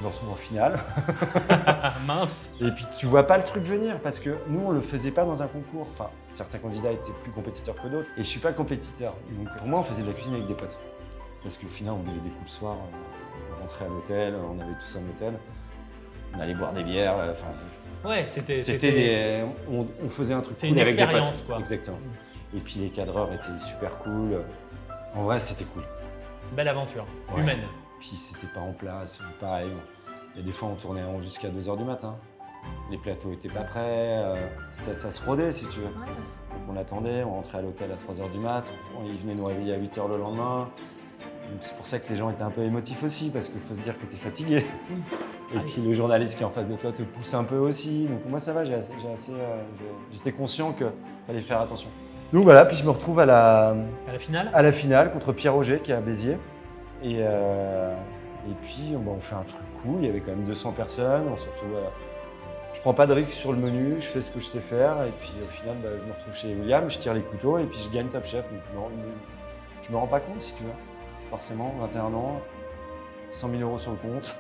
me retrouve en finale. Mince. Et puis tu vois pas le truc venir parce que nous on le faisait pas dans un concours. Enfin, certains candidats étaient plus compétiteurs que d'autres et je suis pas compétiteur. Donc pour moi on faisait de la cuisine avec des potes. Parce qu'au final on buvait des coups le soir, on rentrait à l'hôtel, on avait tous un hôtel, on allait boire des bières. Ouais, on faisait un truc c'est cool une avec des potes. expérience, quoi. Exactement. Et puis les cadreurs étaient super cool. En vrai c'était cool. Belle aventure, Ouais. humaine. Puis c'était pas en place, pareil. Il y a des fois on tournait jusqu'à 2h du matin. Les plateaux étaient pas prêts, ça se rodait si tu veux. Ouais. Donc on attendait, on rentrait à l'hôtel à 3h du mat, ils venaient nous réveiller à 8h le lendemain. Donc c'est pour ça que les gens étaient un peu émotifs aussi, parce qu'il faut se dire que tu es fatigué. Et puis le journaliste qui est en face de toi te pousse un peu aussi. Donc moi ça va, j'étais conscient qu'il fallait faire attention. Donc voilà, puis je me retrouve à À la finale. la finale contre Pierre Auger qui est à Béziers. Et puis on fait un truc cool, il y avait quand même 200 personnes, on se retrouve je prends pas de risque sur le menu, je fais ce que je sais faire et puis au final je me retrouve chez William, je tire les couteaux et puis je gagne Top Chef. Donc je me rends pas compte si tu veux. Forcément, 21 ans, 100 000 € sur le compte.